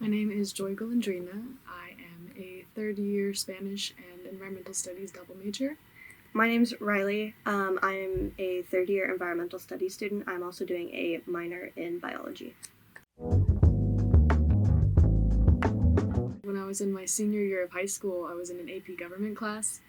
My name is Joy Golandrina. I am a third-year Spanish and Environmental Studies double major. My name's Riley. I'm a third-year environmental studies student. I'm also doing a minor in biology. When I was in my senior year of high school, I was in an AP government class,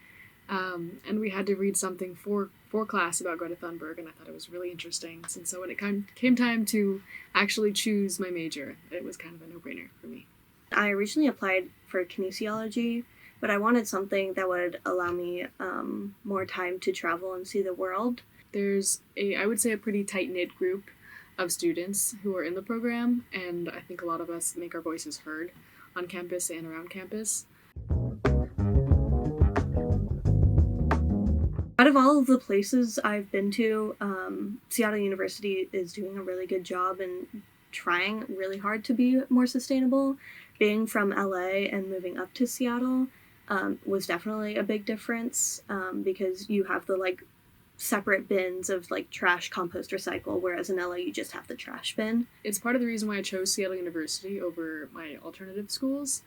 and we had to read something for class about Greta Thunberg, and I thought it was really interesting. And so when it came time to actually choose my major, it was kind of a no-brainer for me. I originally applied for kinesiology, but I wanted something that would allow me more time to travel and see the world. There's I would say, a pretty tight-knit group of students who are in the program, and I think a lot of us make our voices heard on campus and around campus. Out of all of the places I've been to, Seattle University is doing a really good job and trying really hard to be more sustainable. Being from LA and moving up to Seattle was definitely a big difference because you have the separate bins of trash, compost, recycle, whereas in LA you just have the trash bin. It's part of the reason why I chose Seattle University over my alternative schools.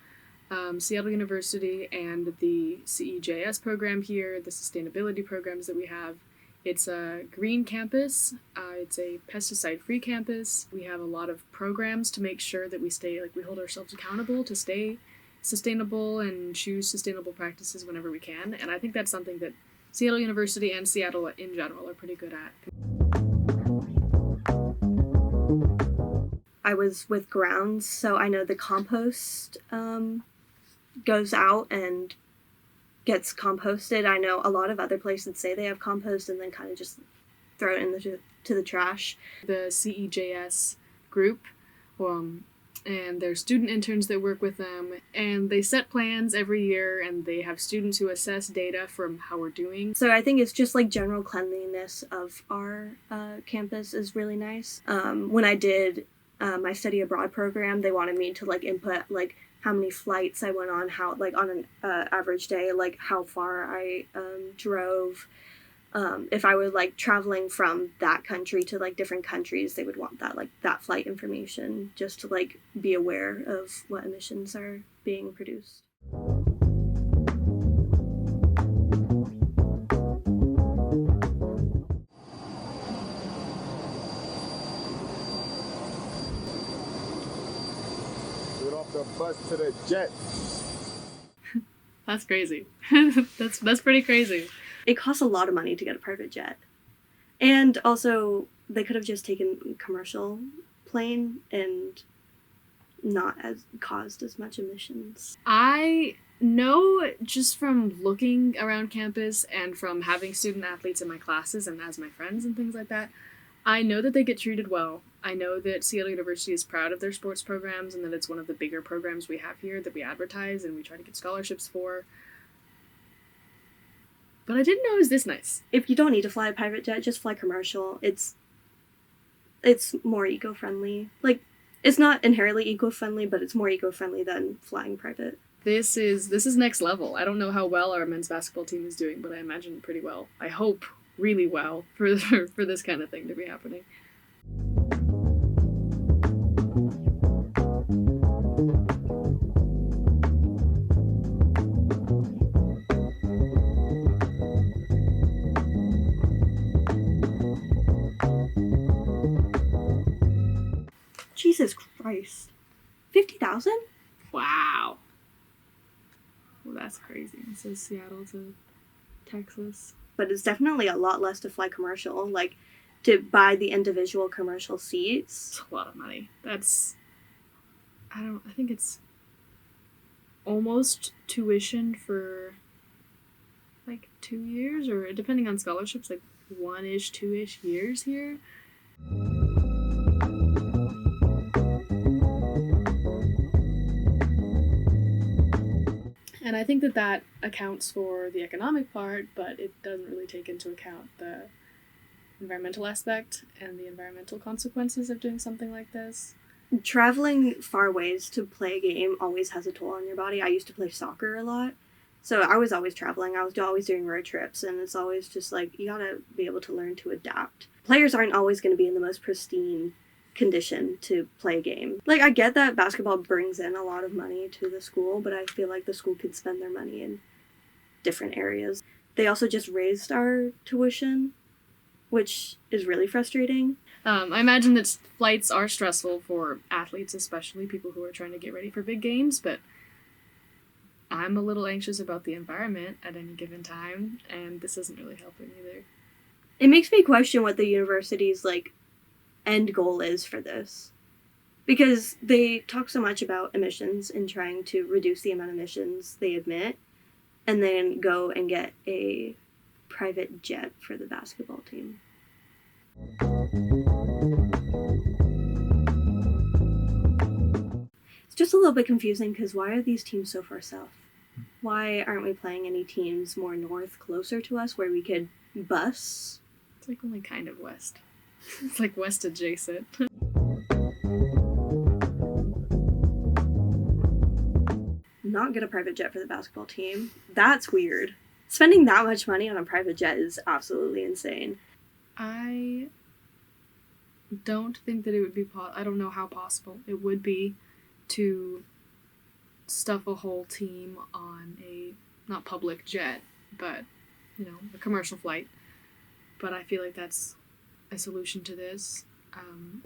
Seattle University and the CEJS program here, the sustainability programs that we have. It's a green campus. It's a pesticide-free campus. We have a lot of programs to make sure that we hold ourselves accountable to stay sustainable and choose sustainable practices whenever we can. And I think that's something that Seattle University and Seattle in general are pretty good at. I was with grounds, so I know the compost goes out and gets composted. I know a lot of other places say they have compost and then kind of just throw it into the trash. The CEJS group, and there's student interns that work with them, and they set plans every year, and they have students who assess data from how we're doing. So I think it's just general cleanliness of our campus is really nice. When I did my study abroad program, they wanted me to input how many flights I went on, how on an average day, how far I drove. If I was traveling from that country to different countries, they would want that flight information just to be aware of what emissions are being produced. Off the bus to the jet. That's crazy. That's pretty crazy. It costs a lot of money to get a private jet. And also, they could have just taken a commercial plane and not caused as much emissions. I know just from looking around campus and from having student athletes in my classes and as my friends and things like that, I know that they get treated well. I know that Seattle University is proud of their sports programs and that it's one of the bigger programs we have here that we advertise and we try to get scholarships for. But I didn't know it was this nice. If you don't need to fly a private jet, just fly commercial. It's more eco-friendly. It's not inherently eco-friendly, but it's more eco-friendly than flying private. This is next level. I don't know how well our men's basketball team is doing, but I imagine pretty well. I hope really well for this kind of thing to be happening. Jesus Christ. 50,000? Wow. Well, that's crazy. It says Seattle to Texas. But it's definitely a lot less to fly commercial, to buy the individual commercial seats. It's a lot of money. I think it's almost tuition for 2 years, or depending on scholarships, 1-ish, 2-ish years here. And I think that accounts for the economic part, but it doesn't really take into account the environmental aspect and the environmental consequences of doing something like this. Traveling far ways to play a game always has a toll on your body. I used to play soccer a lot, so I was always traveling. I was always doing road trips, and it's always just you gotta be able to learn to adapt. Players aren't always going to be in the most pristine condition to play a game. Like, I get that basketball brings in a lot of money to the school, but I feel like the school could spend their money in different areas. They also just raised our tuition, which is really frustrating. I imagine that flights are stressful for athletes, especially people who are trying to get ready for big games, but I'm a little anxious about the environment at any given time, and this isn't really helping either. It makes me question what the university's, end goal is for this. Because they talk so much about emissions and trying to reduce the amount of emissions they emit, and then go and get a private jet for the basketball team. It's just a little bit confusing because why are these teams so far south? Why aren't we playing any teams more north, closer to us, where we could bus? It's like only kind of west. It's like west adjacent. Not get a private jet for the basketball team. That's weird. Spending that much money on a private jet is absolutely insane. I don't think that it would be I don't know how possible it would be to stuff a whole team on a, not public jet, but, a commercial flight. But I feel like that's a solution to this.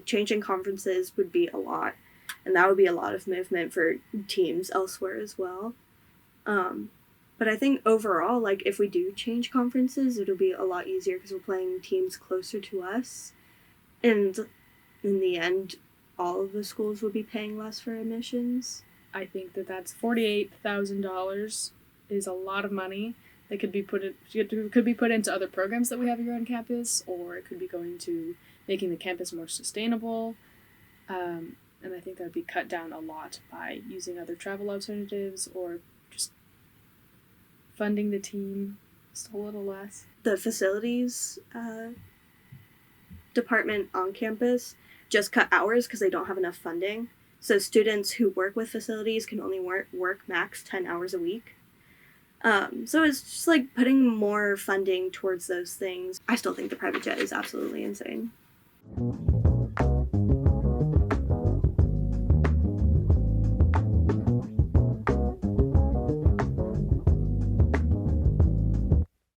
Changing conferences would be a lot, and that would be a lot of movement for teams elsewhere as well. But I think overall, if we do change conferences, it'll be a lot easier because we're playing teams closer to us. And in the end, all of the schools will be paying less for admissions. I think that's $48,000 is a lot of money that could be put into other programs that we have here on campus, or it could be going to making the campus more sustainable. And I think that would be cut down a lot by using other travel alternatives or just funding the team just a little less. The facilities department on campus just cut hours because they don't have enough funding. So students who work with facilities can only work max 10 hours a week. So it's just putting more funding towards those things. I still think the private jet is absolutely insane.